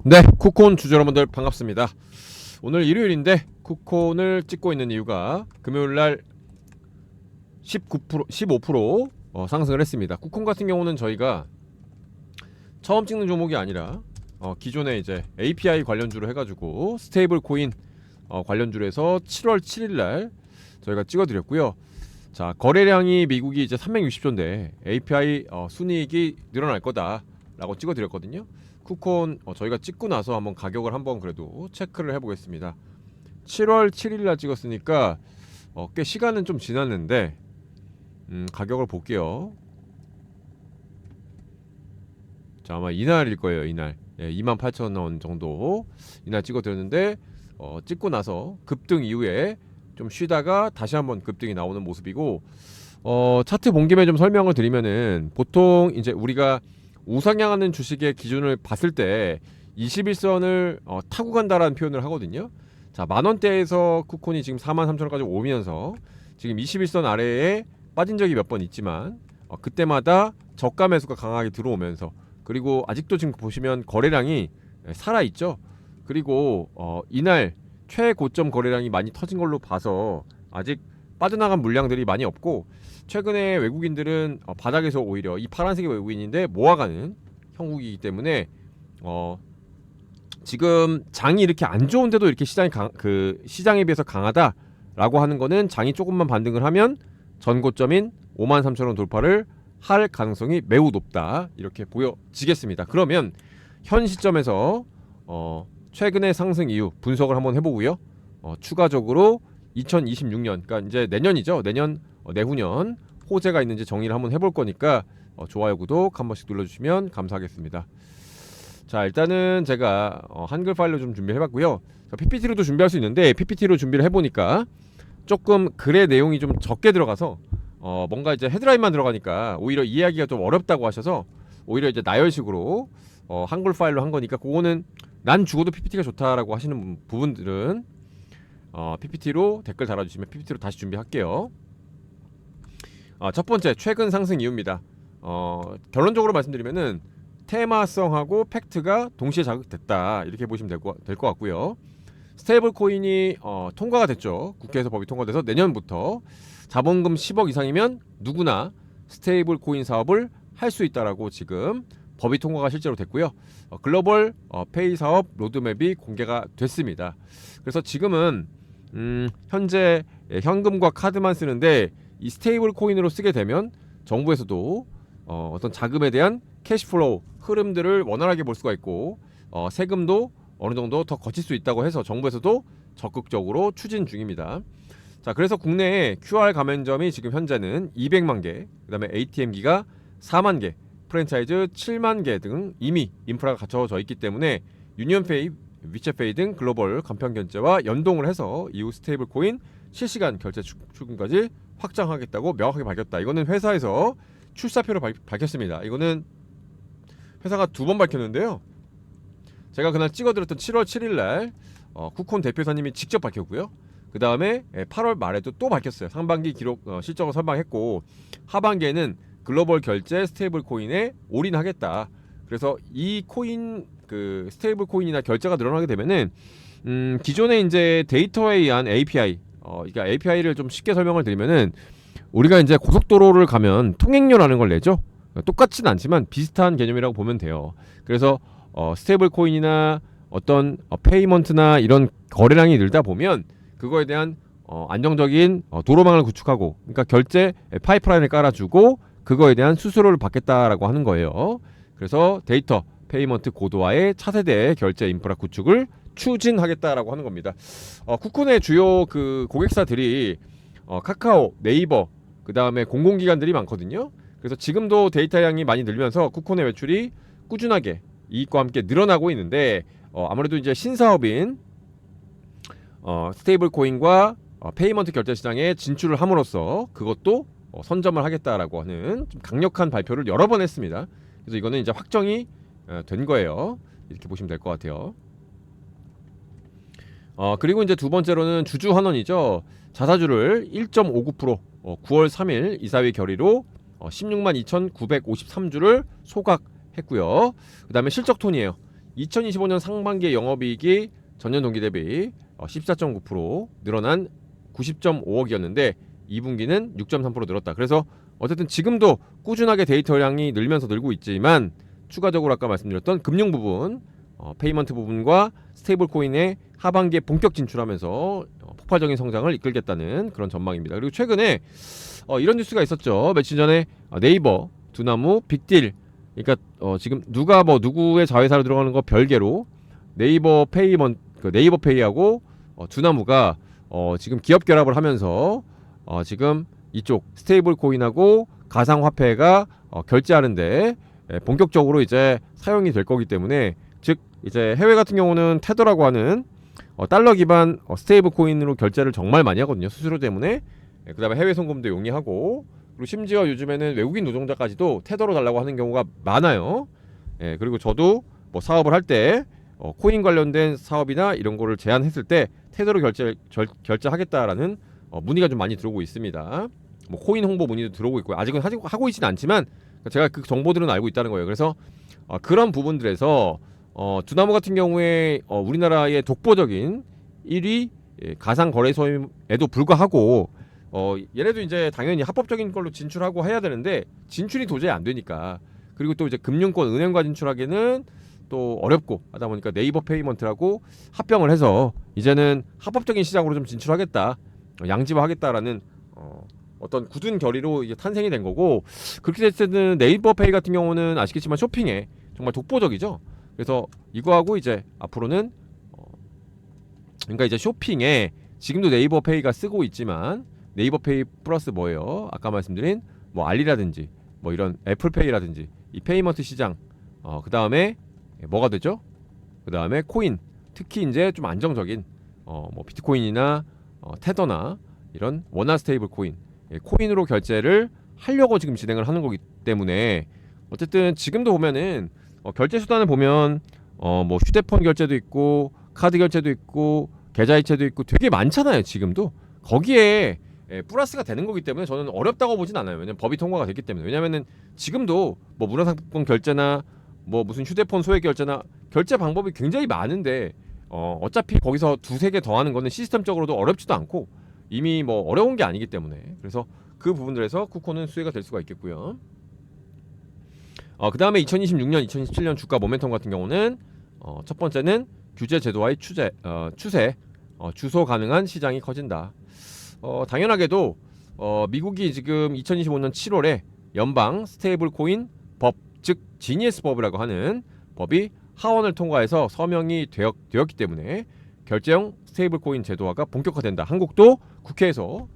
네, 쿠콘 주주 여러분들 반갑습니다. 오늘 일요일인데 쿠콘을 찍고 있는 이유가 금요일날 19%, 15% 상승을 했습니다. 쿠콘 같은 경우는 저희가 처음 찍는 종목이 아니라 기존에 이제 API 관련주로 해가지고 스테이블 코인 관련주로 해서 7월 7일날 저희가 찍어드렸고요. 자, 거래량이 미국이 이제 360조인데 API 순이익이 늘어날 거다라고 찍어드렸거든요. 쿠콘 저희가 찍고 나서 한번 가격을 한번 그래도 체크를 해보겠습니다. 7월 7일날 찍었으니까 꽤 시간은 좀 지났는데 가격을 볼게요. 자, 아마 이날일 거예요. 이날 28,000원 정도 이날 찍어드렸는데 찍고 나서 급등 이후에 좀 쉬다가 다시 한번 급등이 나오는 모습이고, 차트 본 김에 좀 설명을 드리면은 보통 이제 우리가 우상향하는 주식의 기준을 봤을 때 21선을 타고 간다라는 표현을 하거든요. 자, 만원대에서 쿠콘이 지금 43,000원까지 오면서 지금 21선 아래에 빠진 적이 몇 번 있지만 그때마다 저가 매수가 강하게 들어오면서, 그리고 아직도 지금 보시면 거래량이 살아있죠. 그리고 이날 최고점 거래량이 많이 터진 걸로 봐서 아직 빠져나간 물량들이 많이 없고, 최근에 외국인들은 바닥에서 오히려 이 파란색의 외국인인데 모아가는 형국이기 때문에 지금 장이 이렇게 안 좋은데도 이렇게 시장에 비해서 강하다라고 하는 거는 장이 조금만 반등을 하면 전고점인 53,000원 돌파를 할 가능성이 매우 높다, 이렇게 보여지겠습니다. 그러면 현 시점에서 최근의 상승 이유 분석을 한번 해보고요. 추가적으로 2026년, 그러니까 이제 내년이죠. 내년 내후년 호재가 있는지 정리를 한번 해볼 거니까 좋아요, 구독 한 번씩 눌러주시면 감사하겠습니다. 자, 일단은 제가 한글 파일로 좀 준비해봤고요. PPT로도 준비할 수 있는데 PPT로 준비를 해보니까 조금 글의 내용이 좀 적게 들어가서 뭔가 이제 헤드라인만 들어가니까 오히려 이해하기가 좀 어렵다고 하셔서 오히려 이제 나열식으로 한글 파일로 한 거니까, 그거는 난 죽어도 PPT가 좋다라고 하시는 부분들은 PPT로 댓글 달아주시면 PPT로 다시 준비할게요. 첫 번째, 최근 상승 이유입니다. 결론적으로 말씀드리면은 테마성하고 팩트가 동시에 자극됐다, 이렇게 보시면 될 것 같고요. 스테이블 코인이 통과가 됐죠. 국회에서 법이 통과돼서 내년부터 자본금 10억 이상이면 누구나 스테이블 코인 사업을 할 수 있다라고 지금 법이 통과가 실제로 됐고요. 글로벌 페이 사업 로드맵이 공개가 됐습니다. 그래서 지금은 현재 현금과 카드만 쓰는데 이 스테이블 코인으로 쓰게 되면 정부에서도 어떤 자금에 대한 캐시플로우 흐름들을 원활하게 볼 수가 있고, 세금도 어느 정도 더 거칠 수 있다고 해서 정부에서도 적극적으로 추진 중입니다. 자, 그래서 국내에 QR 가맹점이 지금 현재는 200만 개, 그 다음에 ATM기가 4만 개, 프랜차이즈 7만 개 등 이미 인프라가 갖춰져 있기 때문에 유니온페이, 위챗페이 등 글로벌 간편 결제와 연동을 해서 이후 스테이블 코인 실시간 결제 출금까지 확장하겠다고 명확하게 밝혔다. 이거는 회사에서 출사표로 밝혔습니다. 이거는 회사가 2번 밝혔는데요. 제가 그날 찍어드렸던 7월 7일날 쿠콘 대표사님이 직접 밝혔고요. 그 다음에 8월 말에도 또 밝혔어요. 상반기 기록 실적을 선방했고, 하반기에는 글로벌 결제 스테이블 코인에 올인하겠다. 그래서 이 코인 스테이블 코인이나 결제가 늘어나게 되면은 기존에 이제 데이터에 의한 API, 그러니까 API를 좀 쉽게 설명을 드리면은, 우리가 이제 고속도로를 가면 통행료라는 걸 내죠. 똑같진 않지만 비슷한 개념이라고 보면 돼요. 그래서 스테이블 코인이나 어떤 페이먼트나 이런 거래량이 늘다 보면 그거에 대한 안정적인 도로망을 구축하고, 그러니까 결제 파이프라인을 깔아주고 그거에 대한 수수료를 받겠다라고 하는 거예요. 그래서 데이터 페이먼트 고도화의 차세대 결제 인프라 구축을 추진하겠다라고 하는 겁니다. 쿠콘의 주요 고객사들이 카카오, 네이버, 그 다음에 공공기관들이 많거든요. 그래서 지금도 데이터 양이 많이 늘면서 쿠콘의 매출이 꾸준하게 이익과 함께 늘어나고 있는데, 아무래도 이제 신사업인 스테이블 코인과 페이먼트 결제 시장에 진출을 함으로써 그것도 선점을 하겠다라고 하는 좀 강력한 발표를 여러 번 했습니다. 그래서 이거는 이제 확정이 된 거예요. 이렇게 보시면 될 것 같아요. 그리고 이제 두 번째로는 주주 환원이죠. 자사주를 1.59% 9월 3일 이사회 결의로 162,953주를 소각했고요. 그 다음에 실적톤이에요. 2025년 상반기의 영업이익이 전년 동기 대비 14.9% 늘어난 90.5억이었는데 2분기는 6.3% 늘었다. 그래서 어쨌든 지금도 꾸준하게 데이터량이 늘면서 늘고 있지만 추가적으로 아까 말씀드렸던 금융 부분, 페이먼트 부분과 스테이블 코인의 하반기에 본격 진출하면서 폭발적인 성장을 이끌겠다는 그런 전망입니다. 그리고 최근에 이런 뉴스가 있었죠. 며칠 전에 네이버, 두나무, 빅딜, 그러니까 지금 누가 뭐 누구의 자회사로 들어가는 거 별개로 네이버 네이버 페이하고 두나무가 지금 기업 결합을 하면서 지금 이쪽 스테이블 코인하고 가상 화폐가 결제하는데 본격적으로 이제 사용이 될 거기 때문에, 즉 이제 해외 같은 경우는 테더라고 하는 달러 기반 스테이블 코인으로 결제를 정말 많이 하거든요. 수수료 때문에. 그다음에 해외 송금도 용이하고, 그리고 심지어 요즘에는 외국인 노동자까지도 테더로 달라고 하는 경우가 많아요. 그리고 저도 뭐 사업을 할 때 코인 관련된 사업이나 이런 거를 제안했을 때 테더로 결제하겠다라는 문의가 좀 많이 들어오고 있습니다. 뭐 코인 홍보 문의도 들어오고 있고요. 아직은 하고 있지는 않지만 제가 그 정보들은 알고 있다는 거예요. 그래서 그런 부분들에서 두나무 같은 경우에 우리나라의 독보적인 1위 가상 거래소에도 불구하고 얘네도 이제 당연히 합법적인 걸로 진출하고 해야 되는데 진출이 도저히 안 되니까, 그리고 또 이제 금융권 은행과 진출하기는 또 어렵고 하다 보니까 네이버 페이먼트라고 합병을 해서 이제는 합법적인 시장으로 좀 진출하겠다, 양지화하겠다라는 어떤 굳은 결의로 이제 탄생이 된 거고, 그렇게 됐을 때는 네이버 페이 같은 경우는 아시겠지만 쇼핑에 정말 독보적이죠. 그래서 이거하고 이제 앞으로는 그러니까 이제 쇼핑에 지금도 네이버 페이가 쓰고 있지만 네이버 페이 플러스 뭐예요? 아까 말씀드린 뭐 알리라든지 뭐 이런 애플페이라든지 이 페이먼트 시장, 그 다음에 뭐가 되죠? 그 다음에 코인, 특히 이제 좀 안정적인 뭐 비트코인이나 테더나 이런 원화 스테이블 코인, 코인으로 결제를 하려고 지금 진행을 하는 거기 때문에 어쨌든 지금도 보면은 결제 수단을 보면 뭐 휴대폰 결제도 있고 카드 결제도 있고 계좌이체도 있고 되게 많잖아요. 지금도 거기에 플러스가 되는 거기 때문에 저는 어렵다고 보진 않아요. 왜냐면 법이 통과가 됐기 때문에. 왜냐면은 지금도 뭐 문화상품권 결제나 뭐 무슨 휴대폰 소액 결제나 결제 방법이 굉장히 많은데 어차피 거기서 두세 개 더하는 거는 시스템적으로도 어렵지도 않고 이미 뭐 어려운 게 아니기 때문에, 그래서 그 부분들에서 쿠코는 수혜가 될 수가 있겠고요. 그 다음에 2026년, 2027년 주가 모멘텀 같은 경우는 첫 번째는 규제 제도와의 추세, 주소 가능한 시장이 커진다. 당연하게도 미국이 지금 2025년 7월에 연방 스테이블 코인 법, 즉 지니어스 법이라고 하는 법이 하원을 통과해서 서명이 되었기 때문에 결제형 스테이블 코인 제도화가 본격화된다. 한국도 국회에서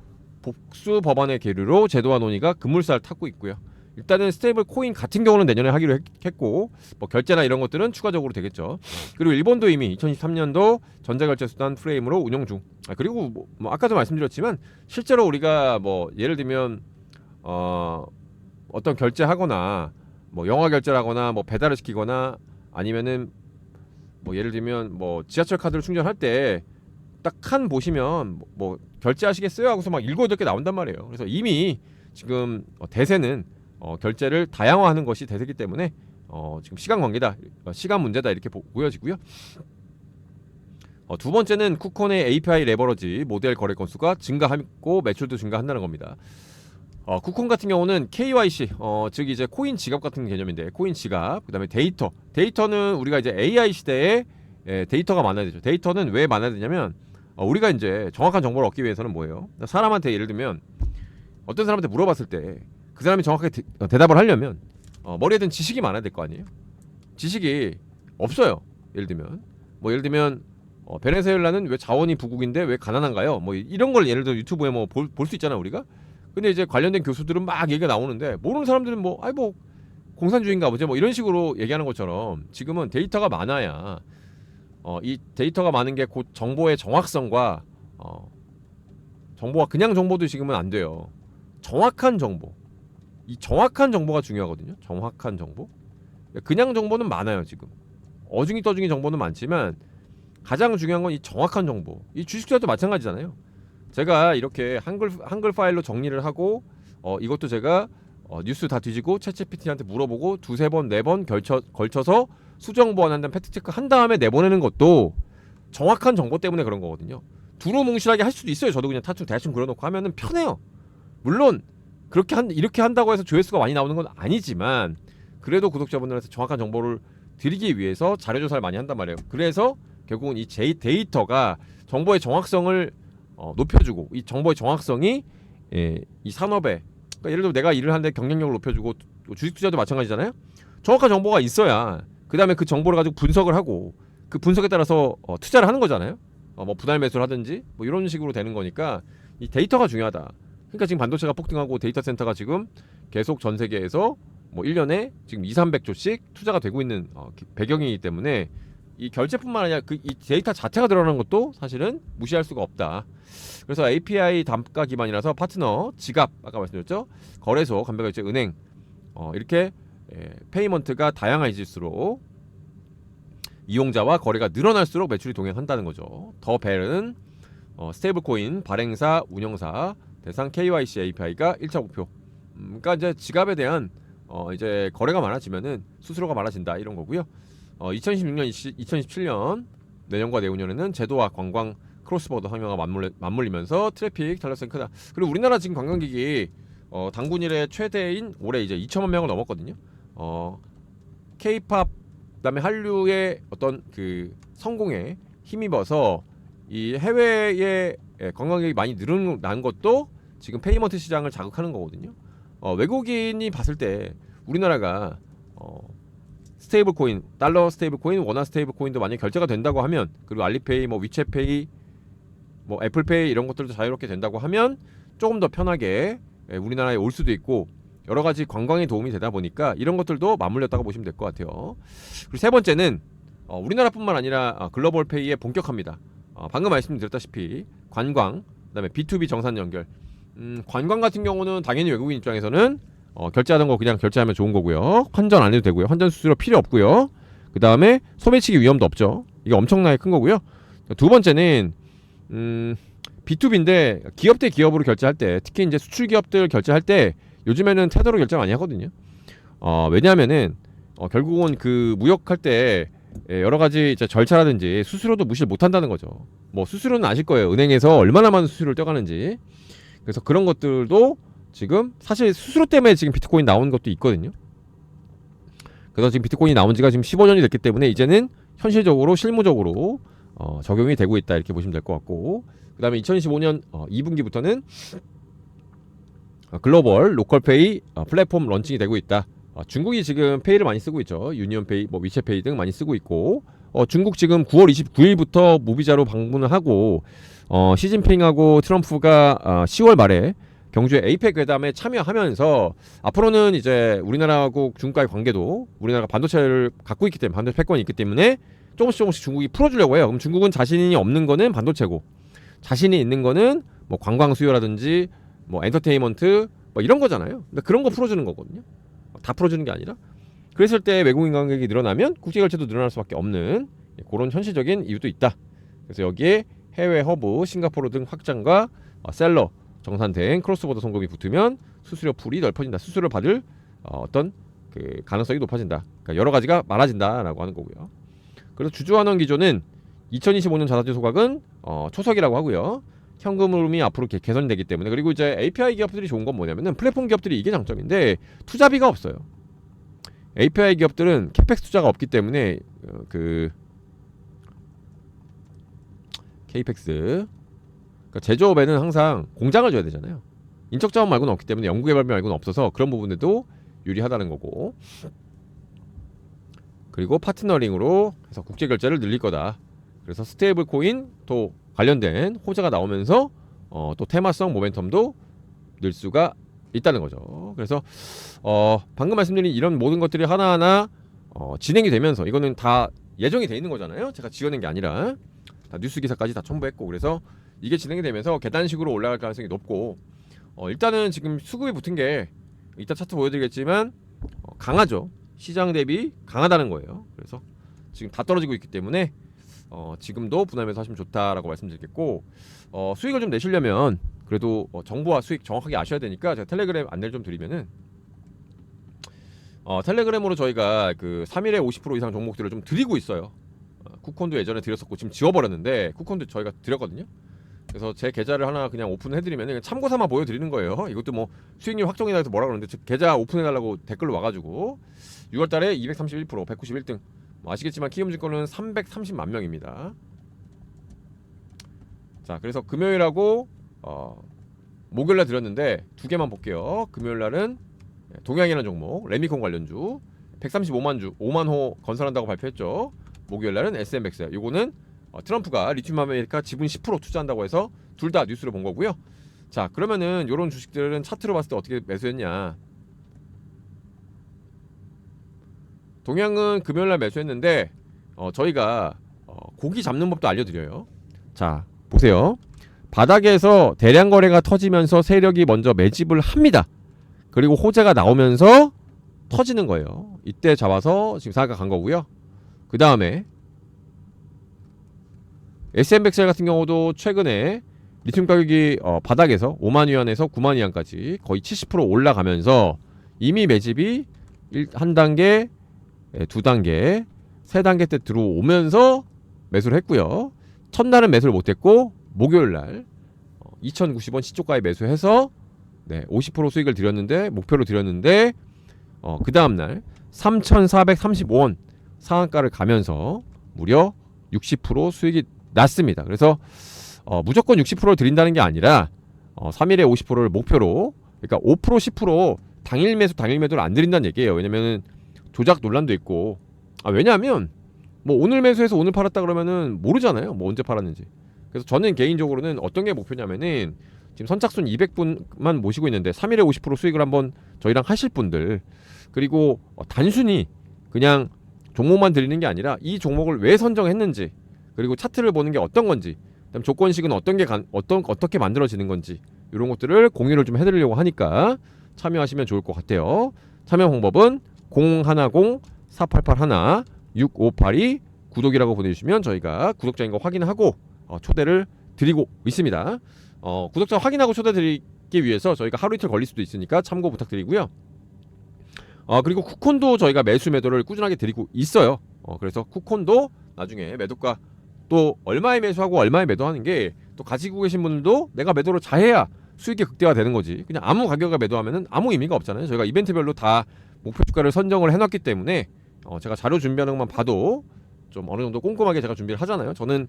복수 법안의 계류로 제도화 논의가 급물살을 타고 있고요. 일단은 스테이블 코인 같은 경우는 내년에 하기로 했고, 뭐 결제나 이런 것들은 추가적으로 되겠죠. 그리고 일본도 이미 2023년도 전자결제 수단 프레임으로 운영 중. 그리고 뭐 아까도 말씀드렸지만 실제로 우리가 뭐 예를 들면 어떤 결제하거나 뭐 영화 결제하거나 뭐 배달을 시키거나 아니면은 뭐 예를 들면 뭐 지하철 카드를 충전할 때 딱 칸 보시면 뭐 결제하시겠어요 하고서 막 7, 8개 나온단 말이에요. 그래서 이미 지금 대세는 결제를 다양화하는 것이 대세기 때문에 지금 시간 관계다, 시간 문제다 이렇게 보여지고요. 두 번째는 쿠콘의 API 레버러지 모델 거래 건수가 증가하고 매출도 증가한다는 겁니다. 쿠콘 같은 경우는 KYC, 즉 이제 코인 지갑 같은 개념인데, 코인 지갑, 그다음에 데이터는 우리가 이제 AI 시대에 데이터가 많아야 되죠. 데이터는 왜 많아야 되냐면 우리가 이제 정확한 정보를 얻기 위해서는 뭐예요? 사람한테 예를 들면 어떤 사람한테 물어봤을 때 그 사람이 정확하게 대답을 하려면 머리에 든 지식이 많아야 될 거 아니에요? 지식이 없어요. 예를 들면 베네수엘라는 왜 자원이 부국인데 왜 가난한가요? 뭐 이런 걸 예를 들어 유튜브에 뭐 볼 수 있잖아 우리가. 근데 이제 관련된 교수들은 막 얘기가 나오는데 모르는 사람들은 뭐 공산주의인가 보지 뭐 이런 식으로 얘기하는 것처럼 지금은 데이터가 많아야 이 데이터가 많은 게 곧 정보의 정확성과 정보가 그냥 정보도 지금은 안 돼요. 정확한 정보, 이 정확한 정보가 중요하거든요. 정확한 정보. 그냥 정보는 많아요 지금. 어중이 떠중이 정보는 많지만 가장 중요한 건 이 정확한 정보. 이 주식투자도 마찬가지잖아요. 제가 이렇게 한글 파일로 정리를 하고 이것도 제가 뉴스 다 뒤지고 챗GPT한테 물어보고 두세 번, 네 번 걸쳐서 수정 보완한 다음 팩트 체크 한 다음에 내보내는 것도 정확한 정보 때문에 그런 거거든요. 두루뭉실하게 할 수도 있어요. 저도 그냥 대충 그려놓고 하면은 편해요. 물론 이렇게 한다고 해서 조회수가 많이 나오는 건 아니지만 그래도 구독자분들한테 정확한 정보를 드리기 위해서 자료조사를 많이 한단 말이에요. 그래서 결국은 이 데이터가 정보의 정확성을 높여주고, 이 정보의 정확성이 이 산업에, 그러니까 예를 들어 내가 일을 하는데 경쟁력을 높여주고, 주식투자도 마찬가지잖아요. 정확한 정보가 있어야 그 다음에 그 정보를 가지고 분석을 하고 그 분석에 따라서 투자를 하는 거잖아요. 뭐 분할 매수를 하든지 뭐 이런 식으로 되는 거니까 이 데이터가 중요하다. 그러니까 지금 반도체가 폭등하고 데이터 센터가 지금 계속 전 세계에서 뭐 1년에 지금 200~300조씩 투자가 되고 있는 배경이기 때문에 이 결제뿐만 아니라 이 데이터 자체가 드러나는 것도 사실은 무시할 수가 없다. 그래서 API 단가 기반이라서 파트너, 지갑, 아까 말씀드렸죠, 거래소, 간접결제, 은행 이렇게 페이먼트가 다양해질수록 이용자와 거래가 늘어날수록 매출이 동행한다는 거죠. 더 벨은 스테이블코인 발행사, 운영사, 대상 KYC API가 1차 목표. 그러니까 이제 지갑에 대한 이제 거래가 많아지면은 수수료가 많아진다 이런 거고요. 2016년, 2017년 내년과 내후년에는 제도와 관광 크로스보더 상용화가 맞물리면서 트래픽 탄력성이 크다. 그리고 우리나라 지금 관광객이 단군 이래 최대인 올해 이제 2천만 명을 넘었거든요. K-팝 그다음에 한류의 어떤 그 성공에 힘입어서 이 해외에 관광객이 많이 늘어난 것도 지금 페이먼트 시장을 자극하는 거거든요. 외국인이 봤을 때 우리나라가 스테이블 코인, 달러 스테이블 코인, 원화 스테이블 코인도 만약에 결제가 된다고 하면, 그리고 알리페이, 뭐 위챗페이, 뭐 애플페이 이런 것들도 자유롭게 된다고 하면 조금 더 편하게 우리나라에 올 수도 있고 여러 가지 관광에 도움이 되다 보니까 이런 것들도 맞물렸다고 보시면 될 것 같아요. 그리고 세 번째는 우리나라뿐만 아니라 글로벌 페이에 본격합니다. 방금 말씀드렸다시피 관광, 그다음에 B2B 정산 연결. 관광 같은 경우는 당연히 외국인 입장에서는 결제하던 거 그냥 결제하면 좋은 거고요. 환전 안 해도 되고요. 환전 수수료 필요 없고요. 그 다음에 소매치기 위험도 없죠. 이게 엄청나게 큰 거고요. 두 번째는 B2B인데 기업 대 기업으로 결제할 때, 특히 이제 수출 기업들 결제할 때 요즘에는 테더로 결제 많이 하거든요. 왜냐하면은 결국은 그 무역할 때 여러 가지 이제 절차라든지 수수료도 무시를 못 한다는 거죠. 뭐 수수료는 아실 거예요. 은행에서 얼마나 많은 수수료를 떼가는지. 그래서 그런 것들도 지금 사실 수수료 때문에 지금 비트코인 나온 것도 있거든요. 그래서 지금 비트코인이 나온 지가 지금 15년이 됐기 때문에 이제는 현실적으로 실무적으로 적용이 되고 있다 이렇게 보시면 될 것 같고, 그 다음에 2025년 2분기부터는 글로벌 로컬페이 플랫폼 런칭이 되고 있다. 중국이 지금 페이를 많이 쓰고 있죠. 유니온페이, 뭐 위챗페이 등 많이 쓰고 있고, 중국 지금 9월 29일부터 무비자로 방문을 하고 시진핑하고 트럼프가 10월 말에 경주에 에이펙 회담에 참여하면서 앞으로는 이제 우리나라하고 중국과의 관계도, 우리나라가 반도체를 갖고 있기 때문에, 반도체 패권이 있기 때문에 조금씩 중국이 풀어주려고 해요. 그럼 중국은 자신이 없는 거는 반도체고, 자신이 있는 거는 뭐 관광 수요라든지 뭐 엔터테인먼트 뭐 이런 거잖아요. 근데 그런 거 풀어주는 거거든요. 다 풀어주는 게 아니라. 그랬을 때 외국인 관객이 늘어나면 국제 결제도 늘어날 수밖에 없는 그런 현실적인 이유도 있다. 그래서 여기에 해외 허브, 싱가포르 등 확장과 셀러, 정산 등 크로스보더 송금이 붙으면 수수료 풀이 넓어진다. 수수료를 받을 어떤 그 가능성이 높아진다. 그러니까 여러 가지가 많아진다라고 하는 거고요. 그래서 주주환원 기조는 2025년 자사주 소각은 초석이라고 하고요. 현금 흐름이 앞으로 개선되기 때문에, 그리고 이제 API 기업들이 좋은 건 뭐냐면은 플랫폼 기업들이 이게 장점인데 투자비가 없어요. API 기업들은 캐펙스 투자가 없기 때문에 그 케이펙스, 그러니까 제조업에는 항상 공장을 줘야 되잖아요. 인적 자원 말고는 없기 때문에, 연구개발 말고는 없어서 그런 부분에도 유리하다는 거고, 그리고 파트너링으로 해서 국제 결제를 늘릴 거다. 그래서 스테이블 코인 또 관련된 호재가 나오면서 또 테마성 모멘텀도 늘 수가 있다는 거죠. 그래서 방금 말씀드린 이런 모든 것들이 하나하나 진행이 되면서, 이거는 다 예정이 돼 있는 거잖아요. 제가 지어낸 게 아니라 다 뉴스 기사까지 다 첨부했고, 그래서 이게 진행이 되면서 계단식으로 올라갈 가능성이 높고, 일단은 지금 수급이 붙은 게 이따 차트 보여드리겠지만 강하죠. 시장 대비 강하다는 거예요. 그래서 지금 다 떨어지고 있기 때문에 지금도 분할매수 하시면 좋다라고 말씀드리겠고, 수익을 좀 내시려면 그래도 정보와 수익 정확하게 아셔야 되니까 제가 텔레그램 안내를 좀 드리면은 텔레그램으로 저희가 그 3일에 50% 이상 종목들을 좀 드리고 있어요. 쿠콘도 예전에 드렸었고 지금 지워버렸는데 쿠콘도 저희가 드렸거든요. 그래서 제 계좌를 하나 그냥 오픈해드리면 그냥 참고 삼아 보여드리는 거예요. 이것도 뭐 수익률 확정이다 해서 뭐라 그러는데 계좌 오픈해달라고 댓글로 와가지고 6월달에 231%, 191등. 뭐 아시겠지만 키움증권은 330만 명입니다. 자, 그래서 금요일하고 목요일날 드렸는데 두 개만 볼게요. 금요일날은 동양이라는 종목, 레미콘 관련주 135만 주, 5만 호 건설한다고 발표했죠. 목요일날은 SMX. 요거는 트럼프가 리튬 아메리카 지분 10% 투자한다고 해서 둘 다 뉴스를 본 거고요. 자, 그러면은 요런 주식들은 차트로 봤을 때 어떻게 매수했냐? 동양은 금요일날 매수했는데 저희가 고기 잡는 법도 알려드려요. 자, 보세요. 바닥에서 대량 거래가 터지면서 세력이 먼저 매집을 합니다. 그리고 호재가 나오면서 터지는 거예요. 이때 잡아서 지금 상한가 간 거고요. 그 다음에 SMXL 같은 경우도 최근에 리튬 가격이 바닥에서 5만 위안에서 9만 위안까지 거의 70% 올라가면서 이미 매집이 한 단계, 두 단계, 세 단계 때 들어오면서 매수를 했고요. 첫날은 매수를 못했고 목요일날 2,090원 시초가에 매수해서 50% 수익을 드렸는데 목표로 드렸는데 그 다음날 3,435원 상한가를 가면서 무려 60% 수익이 났습니다. 그래서 무조건 60%를 드린다는 게 아니라 3일에 50%를 목표로, 그러니까 5% 10% 당일 매도를 안 드린다는 얘기예요. 왜냐면은 조작 논란도 있고, 왜냐하면 뭐 오늘 매수해서 오늘 팔았다 그러면은 모르잖아요. 뭐 언제 팔았는지. 그래서 저는 개인적으로는 어떤 게 목표냐면은 지금 선착순 200분만 모시고 있는데 3일에 50% 수익을 한번 저희랑 하실 분들, 그리고 단순히 그냥 종목만 드리는 게 아니라 이 종목을 왜 선정했는지, 그리고 차트를 보는 게 어떤 건지, 그다음 조건식은 어떻게 만들어지는 건지, 이런 것들을 공유를 좀 해드리려고 하니까 참여하시면 좋을 것 같아요. 참여 방법은 010-4881-6582 구독이라고 보내주시면 저희가 구독자인 거 확인하고 초대를 드리고 있습니다. 구독자 확인하고 초대 드리기 위해서 저희가 하루 이틀 걸릴 수도 있으니까 참고 부탁드리고요. 그리고 쿠콘도 저희가 매도를 꾸준하게 드리고 있어요. 그래서 쿠콘도 나중에 매도가 또 얼마에 매수하고 얼마에 매도하는 게 또 가지고 계신 분들도 내가 매도를 잘해야 수익이 극대화되는 거지. 그냥 아무 가격에 매도하면은 아무 의미가 없잖아요. 저희가 이벤트별로 다 목표 주가를 선정을 해놨기 때문에 제가 자료 준비하는 것만 봐도 좀 어느 정도 꼼꼼하게 제가 준비를 하잖아요. 저는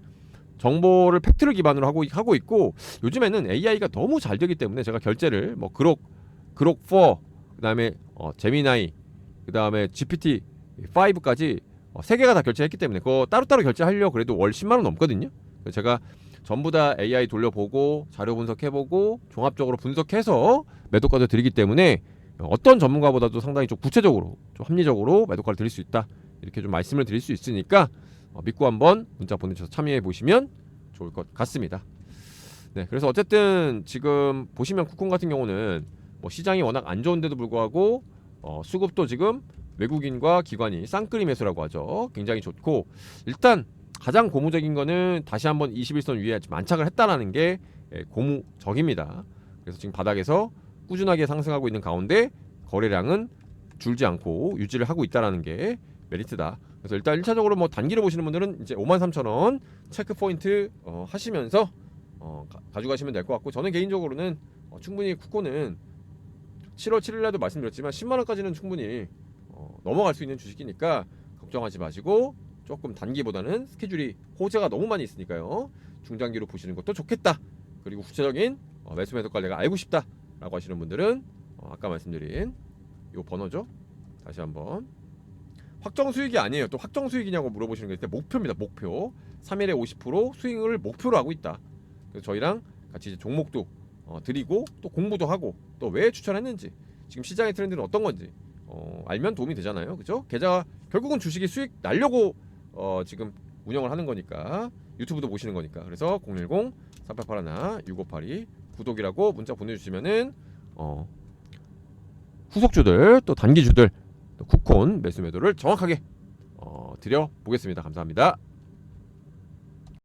정보를 팩트를 기반으로 하고 있고, 요즘에는 AI가 너무 잘 되기 때문에 제가 결제를 뭐 그록4, 그다음에 제미나이, 그다음에 GPT-5까지 세 개가 다 결제했기 때문에 그거 따로따로 결제하려고 그래도 월 10만 원 넘거든요. 그래서 제가 전부 다 AI 돌려보고 자료 분석해보고 종합적으로 분석해서 매도가를 드리기 때문에 어떤 전문가보다도 상당히 좀 구체적으로, 좀 합리적으로 매도가를 드릴 수 있다, 이렇게 좀 말씀을 드릴 수 있으니까 믿고 한번 문자 보내주셔서 참여해 보시면 좋을 것 같습니다. 네, 그래서 어쨌든 지금 보시면 쿠콘 같은 경우는 뭐 시장이 워낙 안 좋은데도 불구하고 수급도 지금 외국인과 기관이 쌍끌이 매수라고 하죠. 굉장히 좋고, 일단 가장 고무적인 거는 다시 한번 21선 위에 안착을 했다라는 게 고무적입니다. 그래서 지금 바닥에서 꾸준하게 상승하고 있는 가운데 거래량은 줄지 않고 유지를 하고 있다라는 게 메리트다. 그래서 일단 1차적으로 뭐 단기로 보시는 분들은 이제 53,000원 체크 포인트 하시면서 가져가시면 될 것 같고, 저는 개인적으로는 충분히 쿠콘은 7월 7일날도 말씀드렸지만 10만원까지는 충분히 넘어갈 수 있는 주식이니까 걱정하지 마시고 조금 단기보다는 스케줄이 호재가 너무 많이 있으니까요, 중장기로 보시는 것도 좋겠다. 그리고 구체적인 매수 매도가를 내가 알고 싶다 라고 하시는 분들은 아까 말씀드린 요 번호죠. 다시 한번, 확정 수익이 아니에요. 또 확정 수익이냐고 물어보시는 게 있는데 목표입니다. 목표 3일에 50% 수익을 목표로 하고 있다. 그래서 저희랑 같이 이제 종목도 드리고 또 공부도 하고 또 왜 추천했는지, 지금 시장의 트렌드는 어떤 건지 알면 도움이 되잖아요. 그죠? 계좌 결국은 주식이 수익 날려고 지금 운영을 하는 거니까, 유튜브도 보시는 거니까. 그래서 010-4881-6582 구독이라고 문자 보내주시면은 후속주들 또 단기주들 또 쿠콘 매수 매도를 정확하게 드려보겠습니다. 감사합니다.